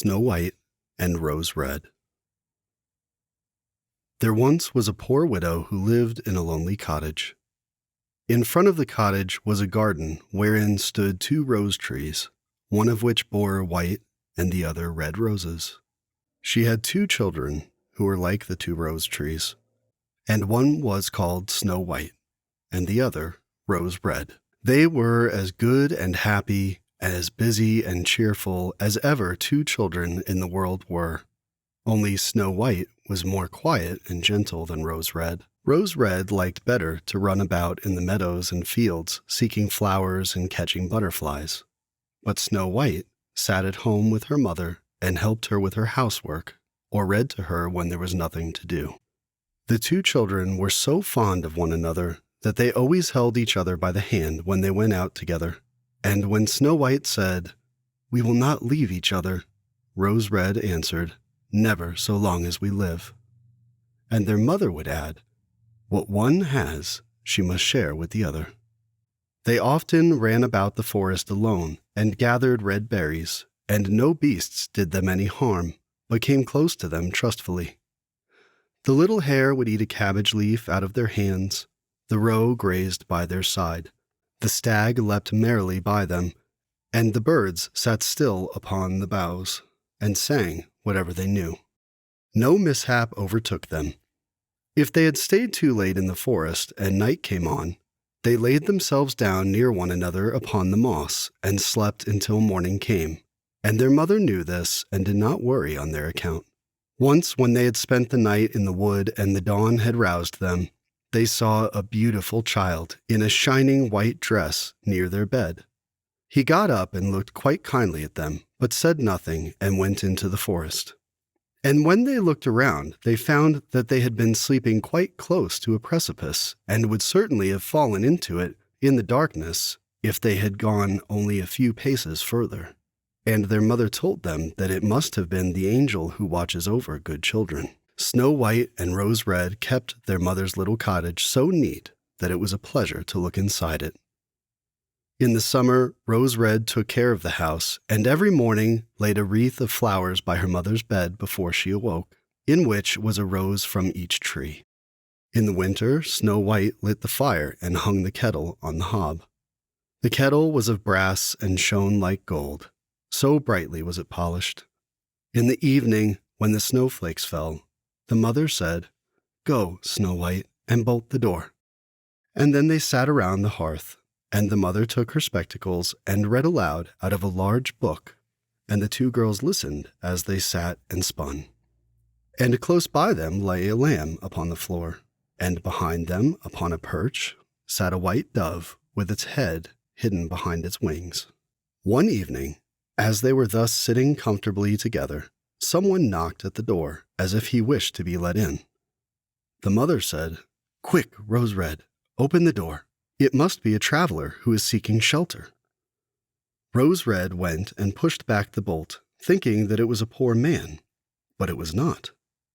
Snow White and Rose Red. There once was a poor widow who lived in a lonely cottage. In front of the cottage was a garden wherein stood 2 rose trees, one of which bore white and the other red roses. She had 2 children who were like the 2 rose trees, and one was called Snow White, and the other Rose Red. They were as good and happy, and as busy and cheerful as ever 2 children in the world were. Only Snow White was more quiet and gentle than Rose Red. Rose Red liked better to run about in the meadows and fields, seeking flowers and catching butterflies. But Snow White sat at home with her mother and helped her with her housework, or read to her when there was nothing to do. The 2 children were so fond of one another that they always held each other by the hand when they went out together. And when Snow White said, "We will not leave each other," Rose Red answered, "Never so long as we live." And their mother would add, "What one has, she must share with the other." They often ran about the forest alone and gathered red berries, and no beasts did them any harm, but came close to them trustfully. The little hare would eat a cabbage leaf out of their hands, the roe grazed by their side, the stag leapt merrily by them, and the birds sat still upon the boughs, and sang whatever they knew. No mishap overtook them. If they had stayed too late in the forest and night came on, they laid themselves down near one another upon the moss and slept until morning came, and their mother knew this and did not worry on their account. Once when they had spent the night in the wood and the dawn had roused them, they saw a beautiful child in a shining white dress near their bed. He got up and looked quite kindly at them, but said nothing and went into the forest. And when they looked around, they found that they had been sleeping quite close to a precipice, and would certainly have fallen into it in the darkness if they had gone only a few paces further. And their mother told them that it must have been the angel who watches over good children. Snow White and Rose Red kept their mother's little cottage so neat that it was a pleasure to look inside it. In the summer, Rose Red took care of the house, and every morning laid a wreath of flowers by her mother's bed before she awoke, in which was a rose from each tree. In the winter, Snow White lit the fire and hung the kettle on the hob. The kettle was of brass and shone like gold, so brightly was it polished. In the evening, when the snowflakes fell, the mother said, "Go, Snow White, and bolt the door." And then they sat around the hearth, and the mother took her spectacles and read aloud out of a large book, and the 2 girls listened as they sat and spun. And close by them lay a lamb upon the floor, and behind them, upon a perch, sat a white dove with its head hidden behind its wings. One evening, as they were thus sitting comfortably together, someone knocked at the door as if he wished to be let in. The mother said, "Quick, Rose Red, open the door. It must be a traveler who is seeking shelter." Rose Red went and pushed back the bolt, thinking that it was a poor man, but it was not.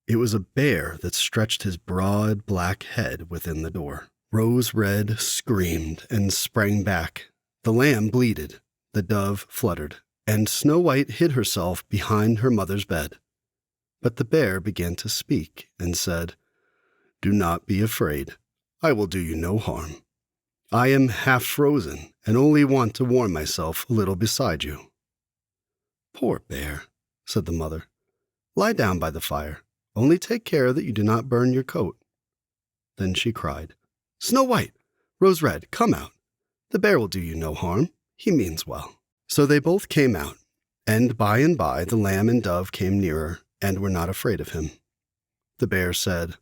It was a bear that stretched his broad black head within the door. Rose Red screamed and sprang back. The lamb bleated, the dove fluttered, and Snow White hid herself behind her mother's bed. But the bear began to speak and said, "Do not be afraid. I will do you no harm. I am half frozen and only want to warm myself a little beside you." "Poor bear," said the mother. "Lie down by the fire. Only take care that you do not burn your coat." Then she cried, "Snow White, Rose Red, come out. The bear will do you no harm. He means well." So they both came out, and by the lamb and dove came nearer and were not afraid of him. The bear said,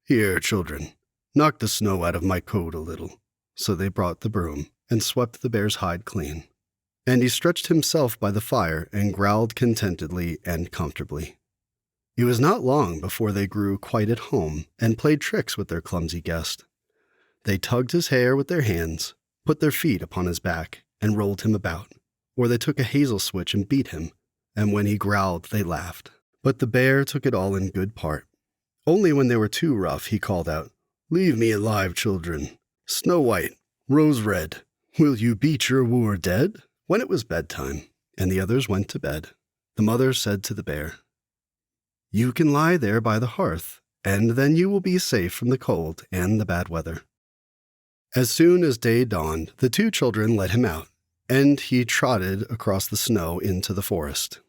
"Here, children, knock the snow out of my coat a little." So they brought the broom and swept the bear's hide clean. And he stretched himself by the fire and growled contentedly and comfortably. It was not long before they grew quite at home and played tricks with their clumsy guest. They tugged his hair with their hands, put their feet upon his back, and rolled him about. Or they took a hazel switch and beat him, and when he growled, they laughed. But the bear took it all in good part. Only when they were too rough, he called out, "Leave me alive, children. Snow White, Rose Red, will you beat your wooer dead?" When it was bedtime, and the others went to bed, The mother said to the bear, "You can lie there by the hearth, and then you will be safe from the cold and the bad weather." As soon as day dawned, the two children let him out, and he trotted across the snow into the forest.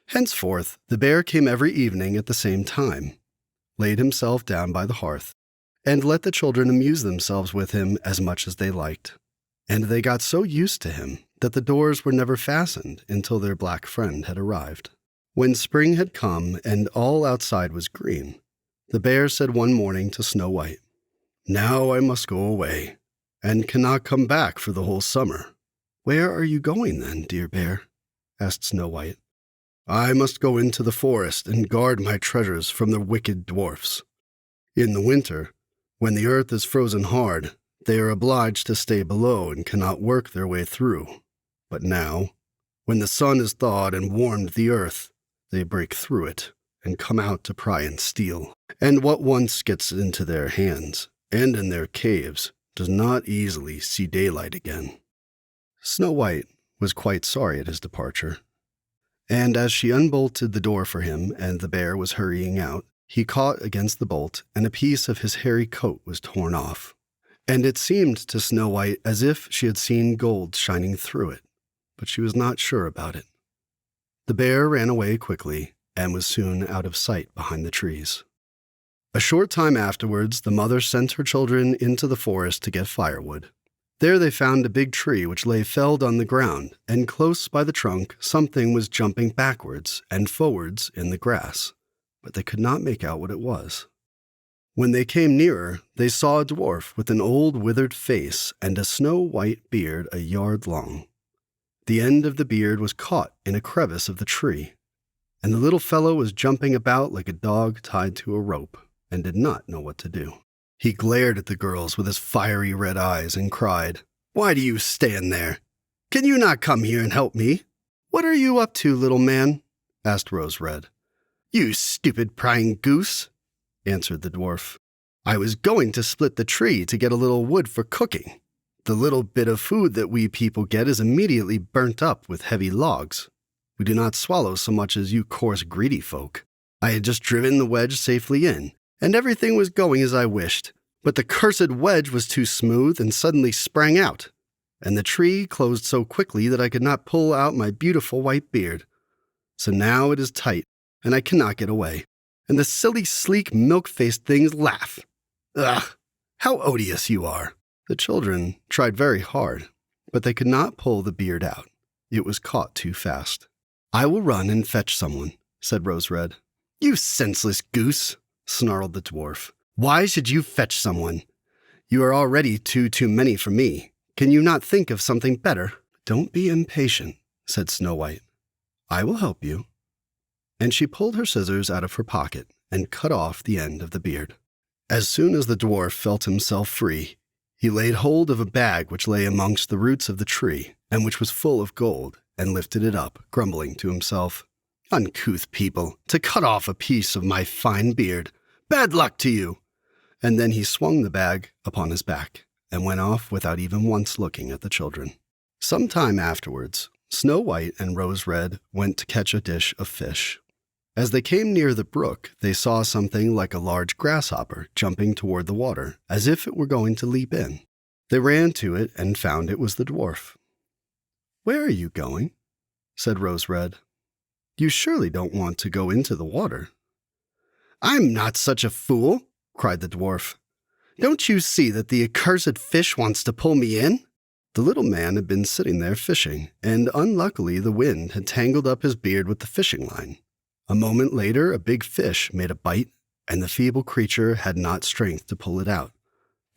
Henceforth, the bear came every evening at the same time, laid himself down by the hearth, and let the children amuse themselves with him as much as they liked. And they got so used to him that the doors were never fastened until their black friend had arrived. When spring had come and all outside was green, the bear said one morning to Snow White, "Now I must go away, and cannot come back for the whole summer." "Where are you going then, dear bear?" asked Snow White. "I must go into the forest and guard my treasures from the wicked dwarfs. In the winter, when the earth is frozen hard, they are obliged to stay below and cannot work their way through. But now, when the sun has thawed and warmed the earth, they break through it and come out to pry and steal. And what once gets into their hands and in their caves does not easily see daylight again." Snow White was quite sorry at his departure, and as she unbolted the door for him and the bear was hurrying out, he caught against the bolt, and a piece of his hairy coat was torn off. And it seemed to Snow White as if she had seen gold shining through it, but she was not sure about it. The bear ran away quickly and was soon out of sight behind the trees. A short time afterwards, the mother sent her children into the forest to get firewood. There they found a big tree which lay felled on the ground, and close by the trunk something was jumping backwards and forwards in the grass, but they could not make out what it was. When they came nearer, they saw a dwarf with an old withered face and a snow-white beard a yard long. The end of the beard was caught in a crevice of the tree, and the little fellow was jumping about like a dog tied to a rope, and did not know what to do. He glared at the girls with his fiery red eyes and cried, "Why do you stand there? Can you not come here and help me?" "What are you up to, little man?" asked Rose Red. "You stupid prying goose," answered the dwarf. "I was going to split the tree to get a little wood for cooking. The little bit of food that we people get is immediately burnt up with heavy logs. We do not swallow so much as you coarse, greedy folk. I had just driven the wedge safely in, and everything was going as I wished, but the cursed wedge was too smooth and suddenly sprang out, and the tree closed so quickly that I could not pull out my beautiful white beard. So now it is tight, and I cannot get away, and the silly, sleek, milk-faced things laugh. Ugh, how odious you are." The children tried very hard, but they could not pull the beard out. It was caught too fast. "I will run and fetch someone," said Rose Red. "You senseless goose," snarled the dwarf. "Why should you fetch someone? You are already too many for me. Can you not think of something better?" "Don't be impatient," said Snow White. "I will help you." And she pulled her scissors out of her pocket and cut off the end of the beard. As soon as the dwarf felt himself free, he laid hold of a bag which lay amongst the roots of the tree, and which was full of gold, and lifted it up, grumbling to himself, "Uncouth people, to cut off a piece of my fine beard! Bad luck to you!" And then he swung the bag upon his back, and went off without even once looking at the children. Some time afterwards, Snow White and Rose Red went to catch a dish of fish. As they came near the brook, they saw something like a large grasshopper jumping toward the water, as if it were going to leap in. They ran to it and found it was the dwarf. "Where are you going?" said Rose Red. "You surely don't want to go into the water." "I'm not such a fool," cried the dwarf. "Don't you see that the accursed fish wants to pull me in?" The little man had been sitting there fishing, and unluckily the wind had tangled up his beard with the fishing line. A moment later, a big fish made a bite, and the feeble creature had not strength to pull it out.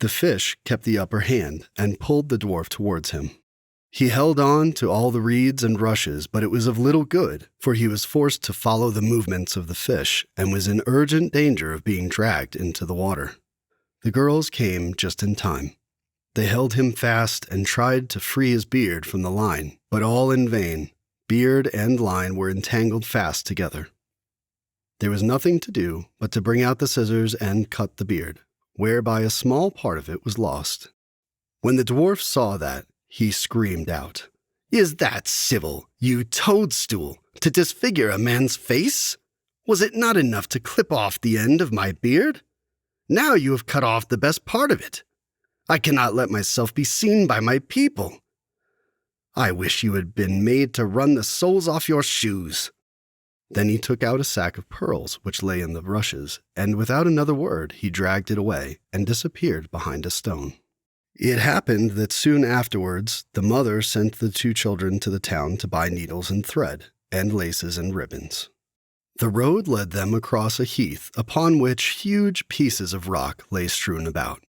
The fish kept the upper hand and pulled the dwarf towards him. He held on to all the reeds and rushes, but it was of little good, for he was forced to follow the movements of the fish and was in urgent danger of being dragged into the water. The girls came just in time. They held him fast and tried to free his beard from the line, but all in vain. Beard and line were entangled fast together. There was nothing to do but to bring out the scissors and cut the beard, whereby a small part of it was lost. When the dwarf saw that, he screamed out, Is that civil, you toadstool, to disfigure a man's face? Was it not enough to clip off the end of my beard? Now you have cut off the best part of it. I cannot let myself be seen by my people. I wish you had been made to run the soles off your shoes." Then he took out a sack of pearls which lay in the rushes, and without another word he dragged it away and disappeared behind a stone. It happened that soon afterwards the mother sent the two children to the town to buy needles and thread, and laces and ribbons. The road led them across a heath upon which huge pieces of rock lay strewn about.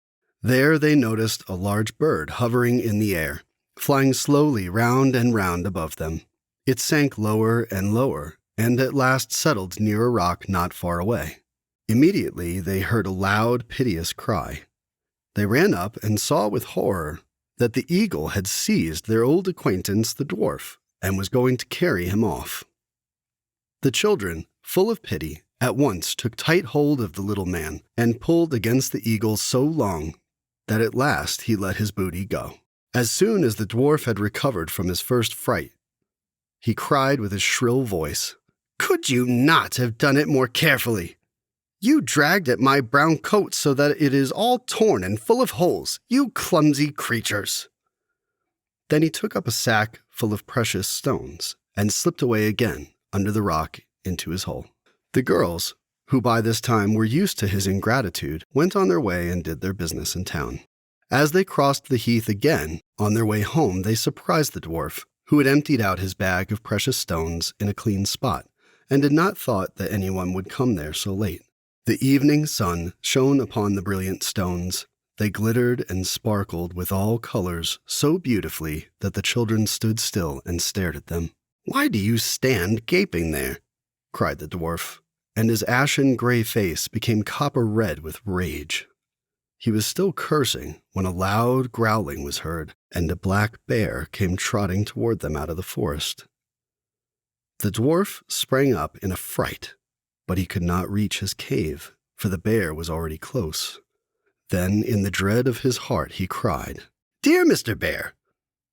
There they noticed a large bird hovering in the air, flying slowly round and round above them. It sank lower and lower, and at last settled near a rock not far away. Immediately they heard a loud, piteous cry. They ran up and saw with horror that the eagle had seized their old acquaintance the dwarf and was going to carry him off. The children, full of pity, at once took tight hold of the little man and pulled against the eagle so long that at last he let his booty go. As soon as the dwarf had recovered from his first fright, he cried with his shrill voice, "Could you not have done it more carefully? You dragged at my brown coat so that it is all torn and full of holes, you clumsy creatures." Then he took up a sack full of precious stones and slipped away again under the rock into his hole. The girls, who by this time were used to his ingratitude, went on their way and did their business in town. As they crossed the heath again, on their way home they surprised the dwarf, who had emptied out his bag of precious stones in a clean spot, and had not thought that anyone would come there so late. The evening sun shone upon the brilliant stones. They glittered and sparkled with all colors so beautifully that the children stood still and stared at them. "Why do you stand gaping there?" cried the dwarf, and his ashen gray face became copper red with rage. He was still cursing when a loud growling was heard, and a black bear came trotting toward them out of the forest. The dwarf sprang up in a fright, but he could not reach his cave, for the bear was already close. Then, in the dread of his heart, he cried, "Dear Mr. Bear,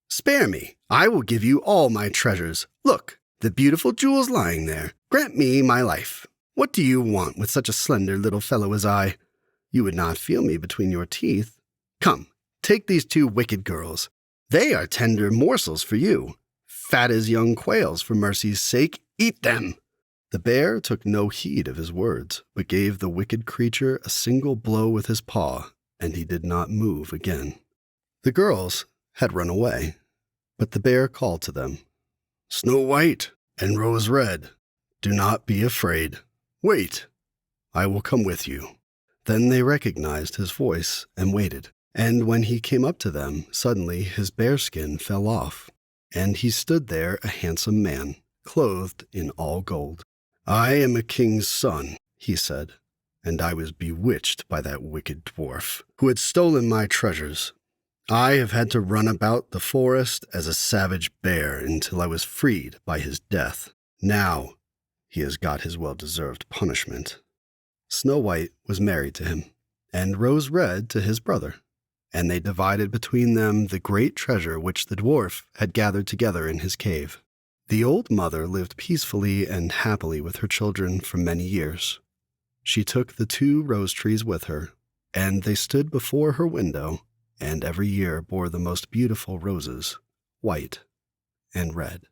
spare me. I will give you all my treasures. Look, the beautiful jewels lying there. Grant me my life. What do you want with such a slender little fellow as I? You would not feel me between your teeth. Come, take these two wicked girls. They are tender morsels for you. Fat as young quails, for mercy's sake, eat them." The bear took no heed of his words, but gave the wicked creature a single blow with his paw, and he did not move again. The girls had run away, but the bear called to them, "Snow White and Rose Red, do not be afraid. Wait, I will come with you." Then they recognized his voice and waited, and when he came up to them, suddenly his bearskin fell off, and he stood there a handsome man, clothed in all gold. "I am a king's son," he said, "and I was bewitched by that wicked dwarf, who had stolen my treasures. I have had to run about the forest as a savage bear until I was freed by his death. Now he has got his well-deserved punishment." Snow White was married to him, and Rose Red to his brother, and they divided between them the great treasure which the dwarf had gathered together in his cave. The old mother lived peacefully and happily with her children for many years. She took the two rose trees with her, and they stood before her window, and every year bore the most beautiful roses, white and red.